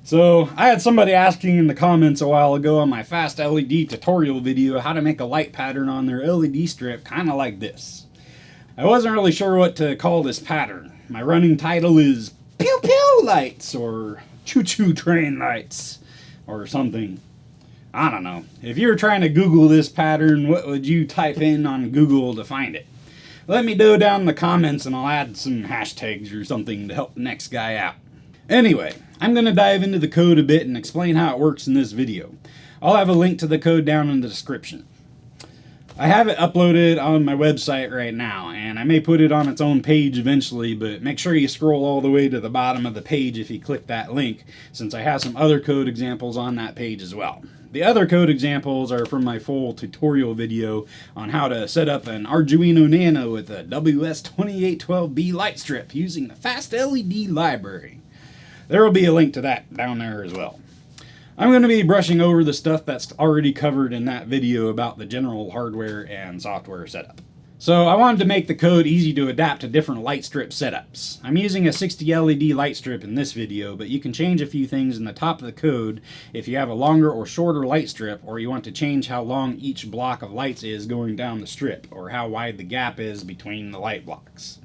So, I had somebody asking in the comments a while ago on my FastLED tutorial video how to make a light pattern on their LED strip kind of like this. I wasn't really sure what to call this pattern. My running title is Pew Pew Lights or Choo-choo Train Lights or something. I don't know. If you were trying to Google this pattern, what would you type in on Google to find it? Let me know down in the comments and I'll add some hashtags or something to help the next guy out. Anyway, I'm going to dive into the code a bit and explain how it works in this video. I'll have a link to the code down in the description. I have it uploaded on my website right now, and I may put it on its own page eventually, but make sure you scroll all the way to the bottom of the page if you click that link, since I have some other code examples on that page as well. The other code examples are from my full tutorial video on how to set up an Arduino Nano with a WS2812b light strip using the FastLED Library. There will be a link to that down there as well. I'm going to be brushing over the stuff that's already covered in that video about the general hardware and software setup. So I wanted to make the code easy to adapt to different light strip setups. I'm using a 60 LED light strip in this video, but you can change a few things in the top of the code if you have a longer or shorter light strip, or you want to change how long each block of lights is going down the strip, or how wide the gap is between the light blocks.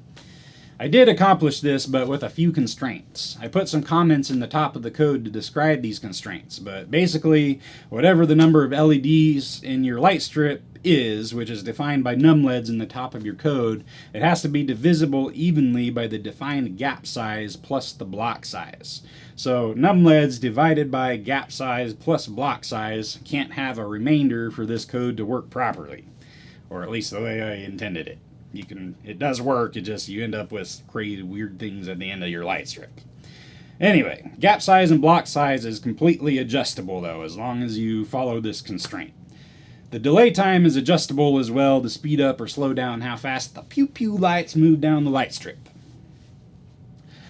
I did accomplish this, but with a few constraints. I put some comments in the top of the code to describe these constraints, but basically, whatever the number of LEDs in your light strip is, which is defined by numLEDs in the top of your code, it has to be divisible evenly by the defined gap size plus the block size. So numLEDs divided by gap size plus block size can't have a remainder for this code to work properly, or at least the way I intended it. It does work, you end up with crazy weird things at the end of your light strip. Anyway, gap size and block size is completely adjustable though, as long as you follow this constraint. The delay time is adjustable as well to speed up or slow down how fast the pew pew lights move down the light strip.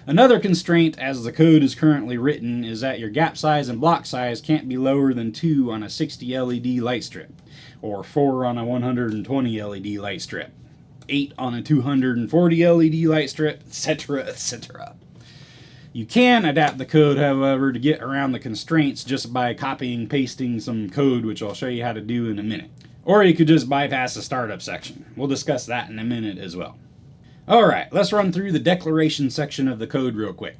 Another constraint, as the code is currently written, is that your gap size and block size can't be lower than 2 on a 60 LED light strip, or 4 on a 120 LED light strip, 8 on a 240 LED light strip, etc., etc. You can adapt the code, however, to get around the constraints just by copying and pasting some code, which I'll show you how to do in a minute. Or you could just bypass the startup section. We'll discuss that in a minute as well. Alright, let's run through the declaration section of the code real quick.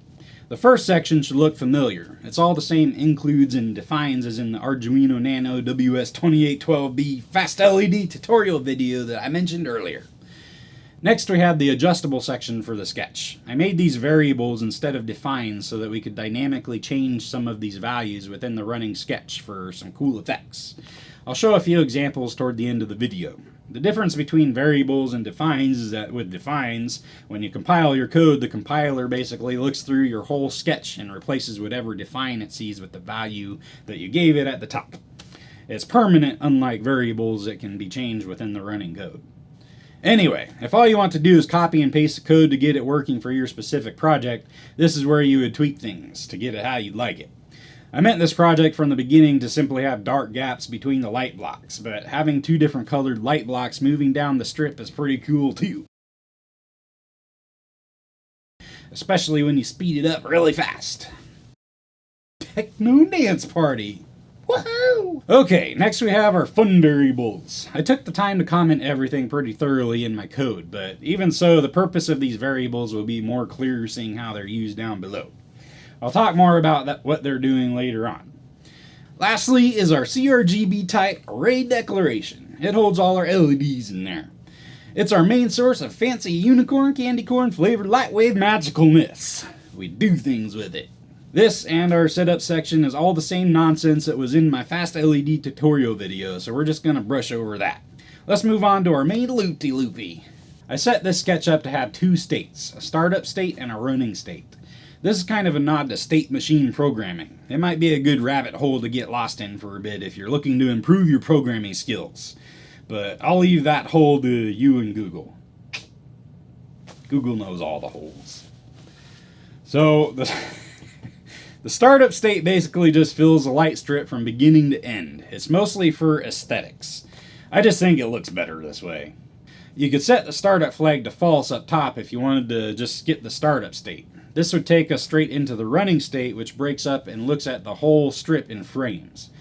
The first section should look familiar. It's all the same includes and defines as in the Arduino Nano WS2812b FastLED tutorial video that I mentioned earlier. Next we have the adjustable section for the sketch. I made these variables instead of defines so that we could dynamically change some of these values within the running sketch for some cool effects. I'll show a few examples toward the end of the video. The difference between variables and defines is that with defines, when you compile your code, the compiler basically looks through your whole sketch and replaces whatever define it sees with the value that you gave it at the top. It's permanent, unlike variables that can be changed within the running code. Anyway, if all you want to do is copy and paste the code to get it working for your specific project, this is where you would tweak things to get it how you'd like it. I meant this project from the beginning to simply have dark gaps between the light blocks, but having 2 different colored light blocks moving down the strip is pretty cool too. Especially when you speed it up really fast. Techno dance party! Woohoo! Okay, next we have our fun variables. I took the time to comment everything pretty thoroughly in my code, but even so, the purpose of these variables will be more clear seeing how they're used down below. I'll talk more about what they're doing later on. Lastly is our CRGB type array declaration. It holds all our LEDs in there. It's our main source of fancy unicorn candy corn flavored lightwave magicalness. We do things with it. This and our setup section is all the same nonsense that was in my FastLED tutorial video, so we're just going to brush over that. Let's move on to our main loopy-loopy. I set this sketch up to have 2 states, a startup state and a running state. This is kind of a nod to state machine programming. It might be a good rabbit hole to get lost in for a bit if you're looking to improve your programming skills. But I'll leave that hole to you and Google. Google knows all the holes. So, the startup state basically just fills a light strip from beginning to end. It's mostly for aesthetics. I just think it looks better this way. You could set the startup flag to false up top if you wanted to just skip the startup state. This would take us straight into the running state, which breaks up and looks at the whole strip in frames.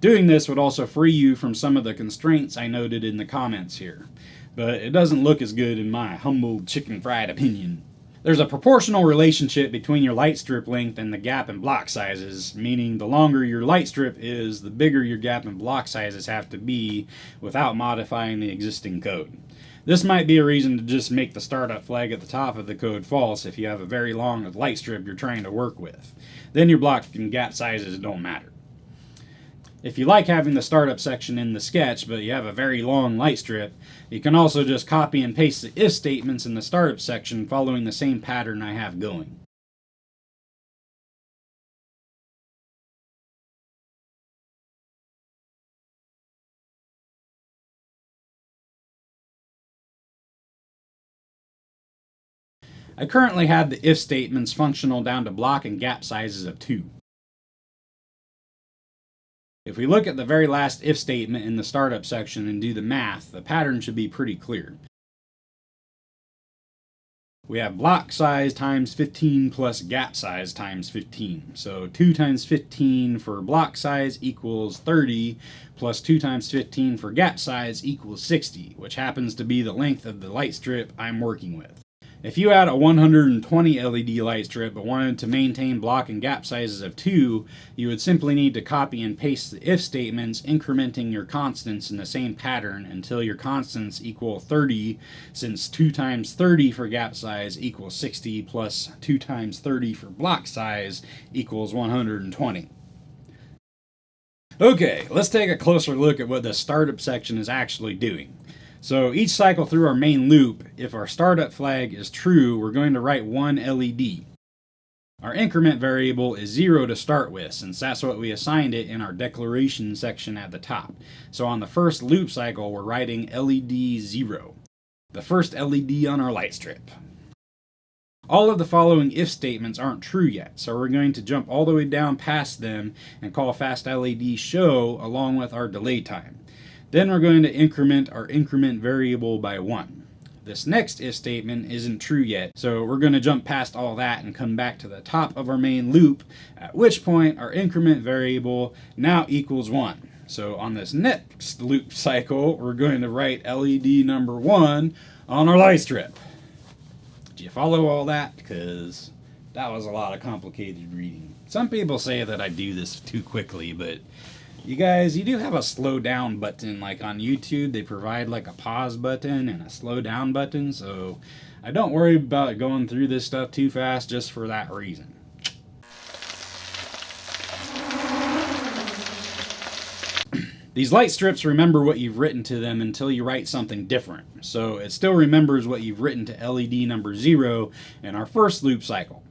Doing this would also free you from some of the constraints I noted in the comments here, but it doesn't look as good in my humble chicken fried opinion. There's a proportional relationship between your light strip length and the gap and block sizes, meaning the longer your light strip is, the bigger your gap and block sizes have to be without modifying the existing code. This might be a reason to just make the startup flag at the top of the code false if you have a very long light strip you're trying to work with. Then your block and gap sizes don't matter. If you like having the startup section in the sketch, but you have a very long light strip, you can also just copy and paste the if statements in the startup section following the same pattern I have going. I currently have the if statements functional down to block and gap sizes of 2. If we look at the very last if statement in the startup section and do the math, the pattern should be pretty clear. We have block size times 15 plus gap size times 15. So 2 times 15 for block size equals 30, plus 2 times 15 for gap size equals 60, which happens to be the length of the light strip I'm working with. If you had a 120 LED light strip but wanted to maintain block and gap sizes of 2, you would simply need to copy and paste the if statements, incrementing your constants in the same pattern until your constants equal 30, since 2 times 30 for gap size equals 60, plus 2 times 30 for block size equals 120. Okay, let's take a closer look at what the startup section is actually doing. So each cycle through our main loop, if our startup flag is true, we're going to write 1 LED. Our increment variable is 0 to start with, since that's what we assigned it in our declaration section at the top. So on the first loop cycle, we're writing LED 0, the first LED on our light strip. All of the following if statements aren't true yet, so we're going to jump all the way down past them and call FastLED show along with our delay time. Then we're going to increment our increment variable by 1. This next if statement isn't true yet, so we're going to jump past all that and come back to the top of our main loop, at which point our increment variable now equals 1. So on this next loop cycle, we're going to write LED number 1 on our light strip. Do you follow all that? Because that was a lot of complicated reading. Some people say that I do this too quickly, but you guys, you do have a slow down button. Like on YouTube, they provide like a pause button and a slow down button, so I don't worry about going through this stuff too fast just for that reason. These light strips remember what you've written to them until you write something different, so it still remembers what you've written to LED number 0 in our first loop cycle.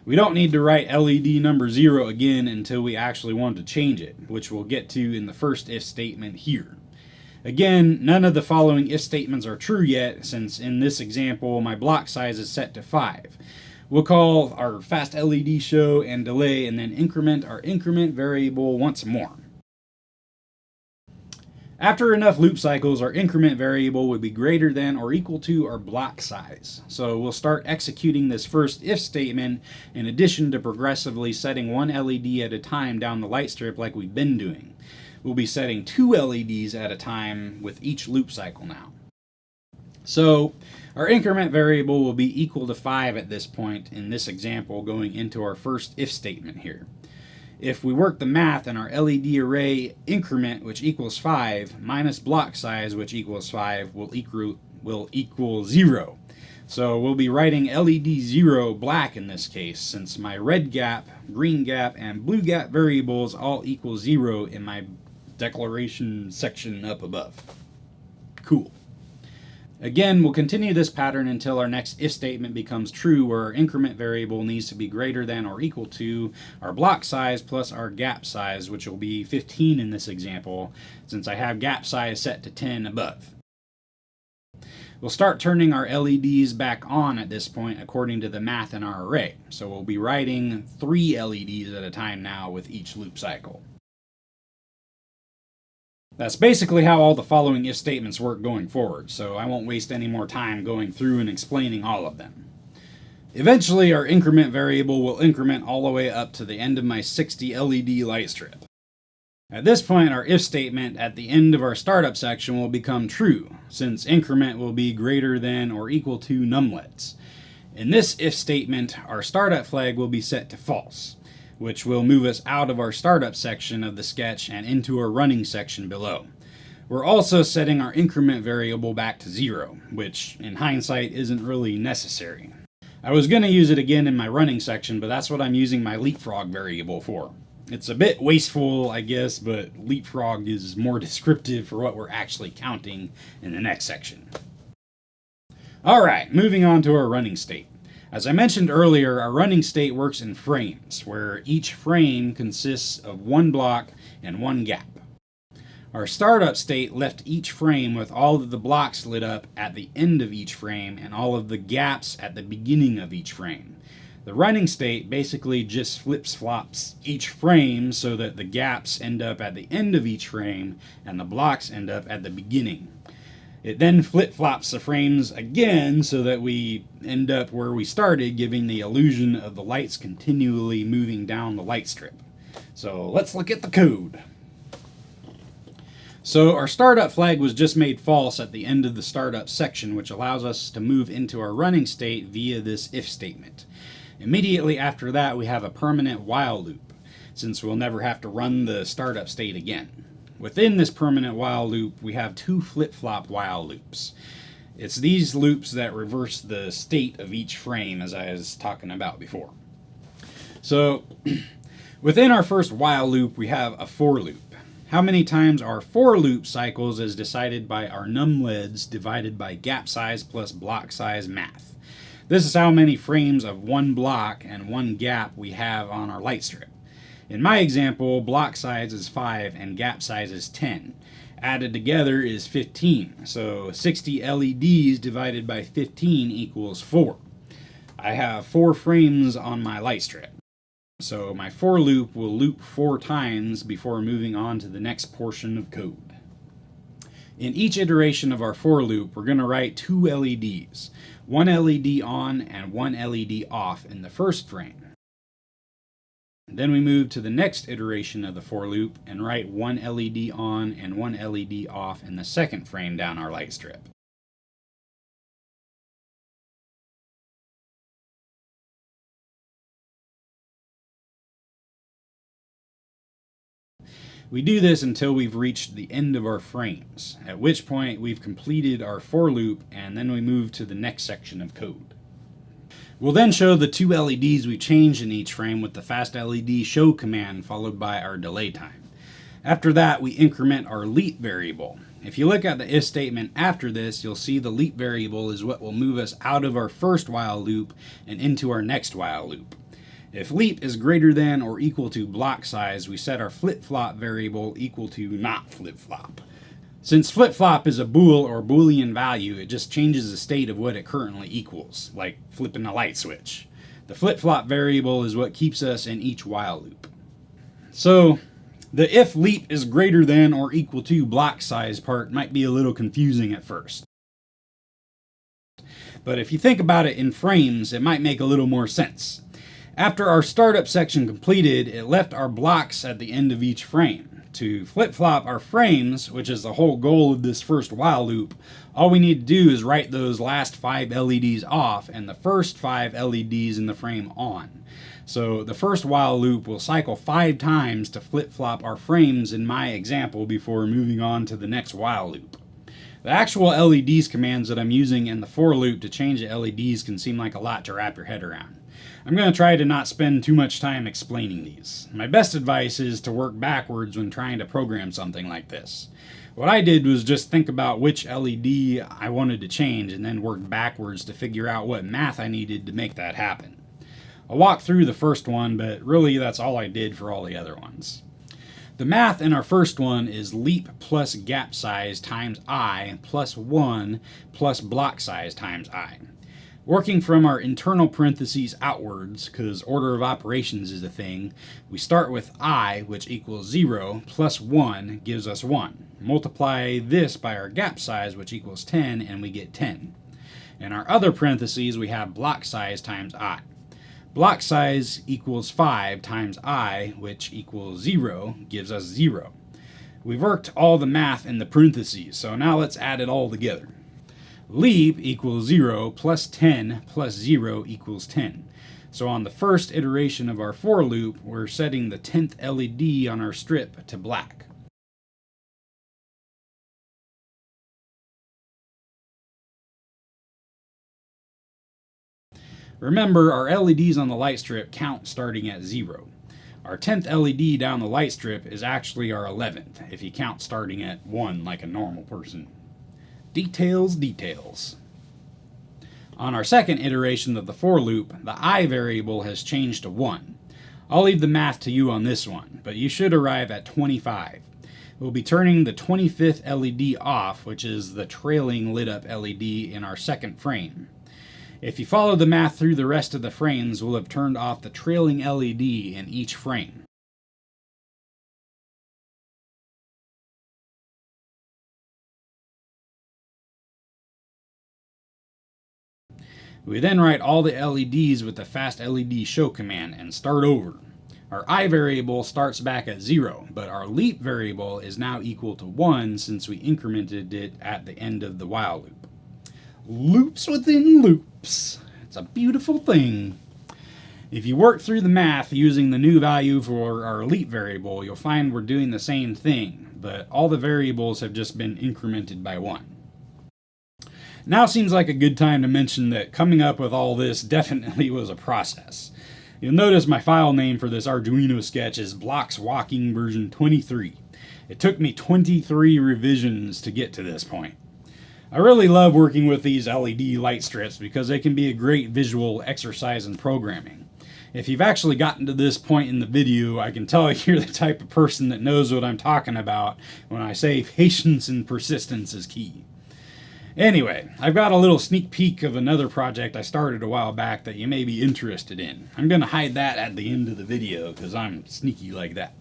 We don't need to write LED number 0 again until we actually want to change it, which we'll get to in the first if statement here. Again, none of the following if statements are true yet, since in this example my block size is set to 5. We'll call our FastLED show and delay and then increment our increment variable once more. After enough loop cycles, our increment variable would be greater than or equal to our block size. So we'll start executing this first if statement in addition to progressively setting 1 LED at a time down the light strip like we've been doing. We'll be setting 2 LEDs at a time with each loop cycle now. So our increment variable will be equal to 5 at this point in this example going into our first if statement here. If we work the math in our LED array increment, which equals 5, minus block size, which equals 5, will equal 0. So we'll be writing LED 0 black in this case, since my red gap, green gap, and blue gap variables all equal 0 in my declaration section up above. Cool. Again, we'll continue this pattern until our next if statement becomes true, where our increment variable needs to be greater than or equal to our block size plus our gap size, which will be 15 in this example, since I have gap size set to 10 above. We'll start turning our LEDs back on at this point according to the math in our array. So we'll be writing 3 LEDs at a time now with each loop cycle. That's basically how all the following if statements work going forward, so I won't waste any more time going through and explaining all of them. Eventually, our increment variable will increment all the way up to the end of my 60 LED light strip. At this point, our if statement at the end of our startup section will become true, since increment will be greater than or equal to numlets. In this if statement, our startup flag will be set to false, which will move us out of our startup section of the sketch and into our running section below. We're also setting our increment variable back to 0, which in hindsight isn't really necessary. I was going to use it again in my running section, but that's what I'm using my leapfrog variable for. It's a bit wasteful, I guess, but leapfrog is more descriptive for what we're actually counting in the next section. Alright, moving on to our running state. As I mentioned earlier, our running state works in frames, where each frame consists of one block and one gap. Our startup state left each frame with all of the blocks lit up at the end of each frame and all of the gaps at the beginning of each frame. The running state basically just flips-flops each frame so that the gaps end up at the end of each frame and the blocks end up at the beginning. It then flip-flops the frames again so that we end up where we started, giving the illusion of the lights continually moving down the light strip. So let's look at the code. So our startup flag was just made false at the end of the startup section, which allows us to move into our running state via this if statement. Immediately after that, we have a permanent while loop, since we'll never have to run the startup state again. Within this permanent while loop, we have two flip-flop while loops. It's these loops that reverse the state of each frame, as I was talking about before. So, within our first while loop, we have a for loop. How many times our for loop cycles is decided by our numLEDs divided by gap size plus block size math. This is how many frames of one block and one gap we have on our light strip. In my example, block size is 5 and gap size is 10. Added together is 15, so 60 LEDs divided by 15 equals 4. I have 4 frames on my light strip. So my for loop will loop 4 times before moving on to the next portion of code. In each iteration of our for loop, we're going to write 2 LEDs, one LED on and one LED off in the first frame. Then we move to the next iteration of the for loop and write one LED on and one LED off in the second frame down our light strip. We do this until we've reached the end of our frames, at which point we've completed our for loop, and then we move to the next section of code. We'll then show the 2 LEDs we changed in each frame with the FastLED show command followed by our delay time. After that, we increment our leap variable. If you look at the if statement after this, you'll see the leap variable is what will move us out of our first while loop and into our next while loop. If leap is greater than or equal to block size, we set our flip-flop variable equal to not flip-flop. Since flip-flop is a bool or boolean value, it just changes the state of what it currently equals, like flipping a light switch. The flip-flop variable is what keeps us in each while loop. So, the if leap is greater than or equal to block size part might be a little confusing at first. But if you think about it in frames, it might make a little more sense. After our startup section completed, it left our blocks at the end of each frame. To flip-flop our frames, which is the whole goal of this first while loop, all we need to do is write those last 5 LEDs off and the first 5 LEDs in the frame on. So the first while loop will cycle 5 times to flip-flop our frames in my example before moving on to the next while loop. The actual LEDs commands that I'm using in the for loop to change the LEDs can seem like a lot to wrap your head around. I'm going to try to not spend too much time explaining these. My best advice is to work backwards when trying to program something like this. What I did was just think about which LED I wanted to change and then work backwards to figure out what math I needed to make that happen. I'll walk through the first one, but really that's all I did for all the other ones. The math in our first one is leap plus gap size times I plus 1 plus block size times I. Working from our internal parentheses outwards, because order of operations is a thing, we start with I, which equals 0, plus 1 gives us 1. Multiply this by our gap size, which equals 10, and we get 10. In our other parentheses, we have block size times I. Block size equals 5 times I, which equals 0, gives us 0. We've worked all the math in the parentheses, so now let's add it all together. Leap equals 0 plus 10 plus 0 equals 10. So on the first iteration of our for loop, we're setting the 10th LED on our strip to black. Remember, our LEDs on the light strip count starting at 0. Our 10th LED down the light strip is actually our 11th, if you count starting at 1 like a normal person. Details, details. On our second iteration of the for loop, the I variable has changed to 1. I'll leave the math to you on this one, but you should arrive at 25. We'll be turning the 25th LED off, which is the trailing lit up LED in our second frame. If you follow the math through the rest of the frames, we'll have turned off the trailing LED in each frame. We then write all the LEDs with the FastLED show command and start over. Our I variable starts back at 0, but our leap variable is now equal to 1 since we incremented it at the end of the while loop. Loops within loops. It's a beautiful thing. If you work through the math using the new value for our leap variable, you'll find we're doing the same thing, but all the variables have just been incremented by 1. Now seems like a good time to mention that coming up with all this definitely was a process. You'll notice my file name for this Arduino sketch is Blocks Walking version 23. It took me 23 revisions to get to this point. I really love working with these LED light strips because they can be a great visual exercise in programming. If you've actually gotten to this point in the video, I can tell you're the type of person that knows what I'm talking about when I say patience and persistence is key. Anyway, I've got a little sneak peek of another project I started a while back that you may be interested in. I'm going to hide that at the end of the video because I'm sneaky like that.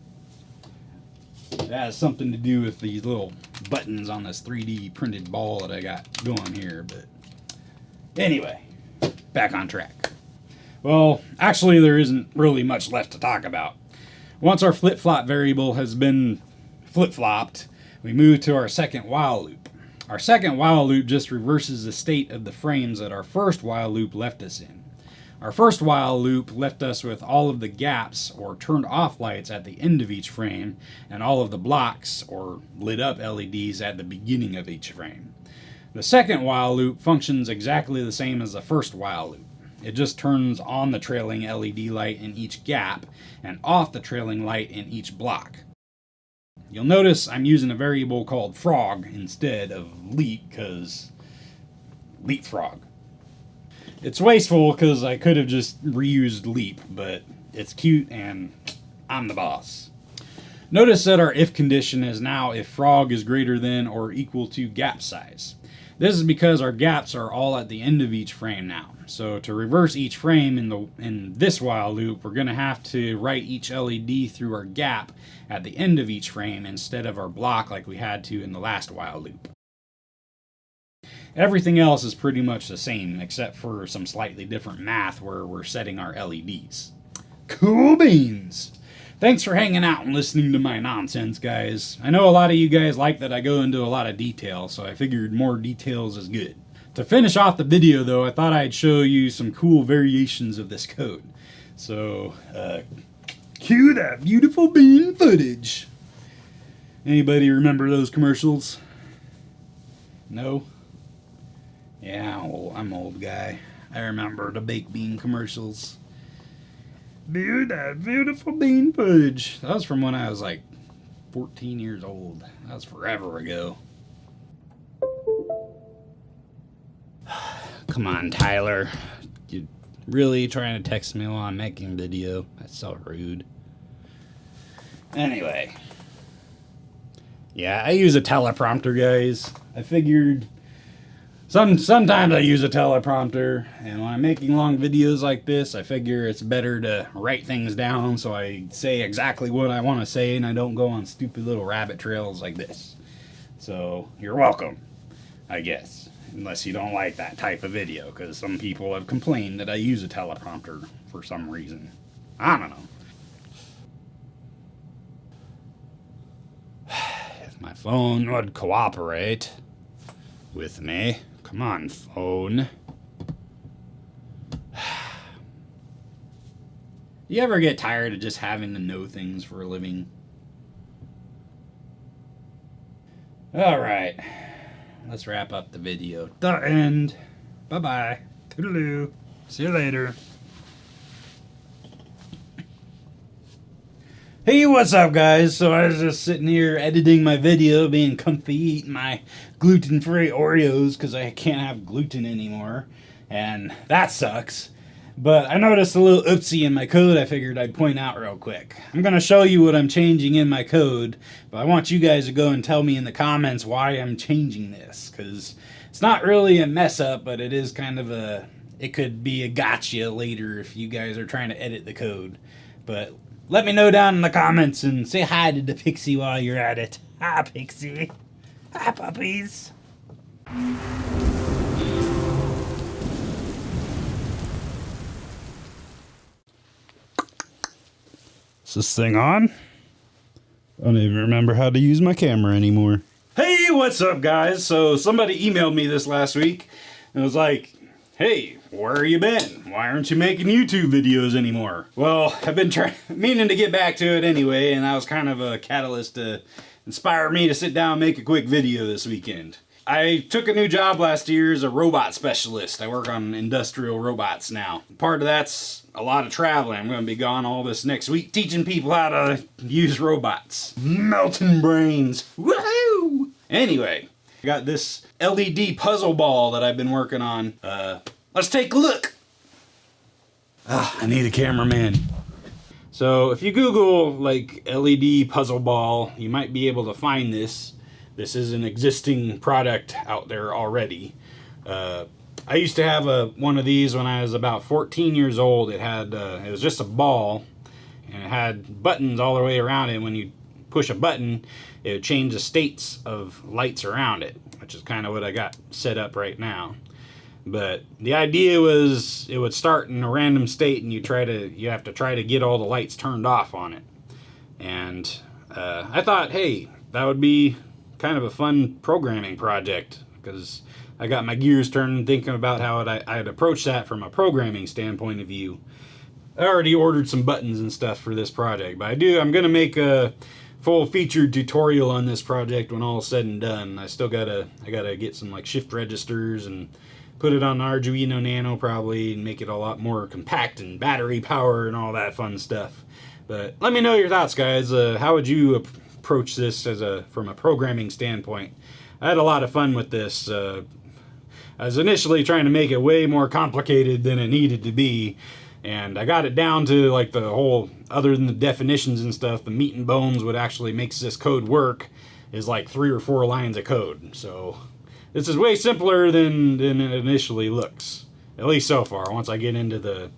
That has something to do with these little buttons on this 3D printed ball that I got going here, but anyway, back on track. Well, actually there isn't really much left to talk about. Once our flip-flop variable has been flip-flopped, we move to our second while loop. Our second while loop just reverses the state of the frames that our first while loop left us in. Our first while loop left us with all of the gaps or turned off lights at the end of each frame and all of the blocks or lit up LEDs at the beginning of each frame. The second while loop functions exactly the same as the first while loop. It just turns on the trailing LED light in each gap and off the trailing light in each block. You'll notice I'm using a variable called frog instead of leap because leapfrog. It's wasteful because I could have just reused leap, but it's cute and I'm the boss. Notice that our if condition is now if frog is greater than or equal to gap size. This is because our gaps are all at the end of each frame now. So to reverse each frame in this while loop, we're going to have to write each LED through our gap at the end of each frame instead of our block like we had to in the last while loop. Everything else is pretty much the same, except for some slightly different math where we're setting our LEDs. Cool beans! Thanks for hanging out and listening to my nonsense, guys. I know a lot of you guys like that I go into a lot of detail, so I figured more details is good. To finish off the video, though, I thought I'd show you some cool variations of this code. So, cue that beautiful bean footage. Anybody remember those commercials? No? Yeah, I'm an old guy. I remember the baked bean commercials. Dude, that beautiful bean footage. That was from when I was like 14 years old. That was forever ago. Come on, Tyler. You really trying to text me while I'm making video? That's so rude. Anyway. Yeah, I use a teleprompter, guys. I figured sometimes I use a teleprompter, and when I'm making long videos like this, I figure it's better to write things down so I say exactly what I want to say and I don't go on stupid little rabbit trails like this. So, you're welcome, I guess. unless you don't like that type of video, because some people have complained that I use a teleprompter for some reason. I don't know. If my phone would cooperate with me. Come on, phone. You ever get tired of just having to know things for a living? Alright. Let's wrap up the video. The end. Bye-bye. Toodaloo. See you later. Hey, what's up, guys? So I was just sitting here editing my video, being comfy, eating my gluten-free Oreos because I can't have gluten anymore, and that sucks. But I noticed a little oopsie in my code I figured I'd point out real quick. I'm going to show you what I'm changing in my code, but I want you guys to go and tell me in the comments why I'm changing this, because it's not really a mess up, but it is kind of a, it could be a gotcha later if you guys are trying to edit the code. But let me know down in the comments and say hi to the Pixie while you're at it. Hi, Pixie. Hi, puppies. Is this thing on? I don't even remember how to use my camera anymore. Hey, what's up, guys? So somebody emailed me this last week and was like, hey, where you been? Why aren't you making YouTube videos anymore? Well, I've been meaning to get back to it anyway, and that was kind of a catalyst to inspire me to sit down and make a quick video this weekend. I took a new job last year as a robot specialist. I work on industrial robots now. Part of that's a lot of traveling. I'm going to be gone all this next week teaching people how to use robots. Melting brains. Woohoo! Anyway, I got this LED puzzle ball that I've been working on. Let's take a look. I need a cameraman. So if you Google like LED puzzle ball, you might be able to find this. This is an existing product out there already. I used to have one of these when I was about 14 years old. It was just a ball, and it had buttons all the way around it. When you push a button, it would change the states of lights around it, which is kind of what I got set up right now. But the idea was it would start in a random state, and you have to try to get all the lights turned off on it. And I thought, hey, that would be kind of a fun programming project, because I got my gears turning thinking about how I'd approach that from a programming standpoint of view. I already ordered some buttons and stuff for this project, but I'm going to make a full featured tutorial on this project when all is said and done. I gotta get some like shift registers and put it on Arduino Nano probably, and make it a lot more compact and battery power and all that fun stuff. But let me know your thoughts, guys. How would you approach this from a programming standpoint? I had a lot of fun with this. I was initially trying to make it way more complicated than it needed to be, and I got it down to like the whole, other than the definitions and stuff, the meat and bones what actually makes this code work is like 3 or 4 lines of code. So this is way simpler than it initially looks, at least so far. Once I get into the,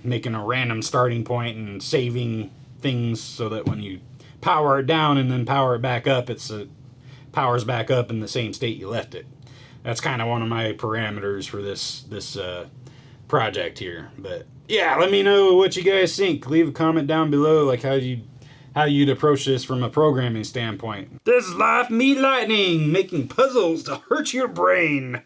making a random starting point and saving things so that when you power it down and then power it back up, powers back up in the same state you left it. That's kind of one of my parameters for this project here. But yeah, let me know what you guys think. Leave a comment down below, like how you'd approach this from a programming standpoint. This is Life Me Lightning, making puzzles to hurt your brain.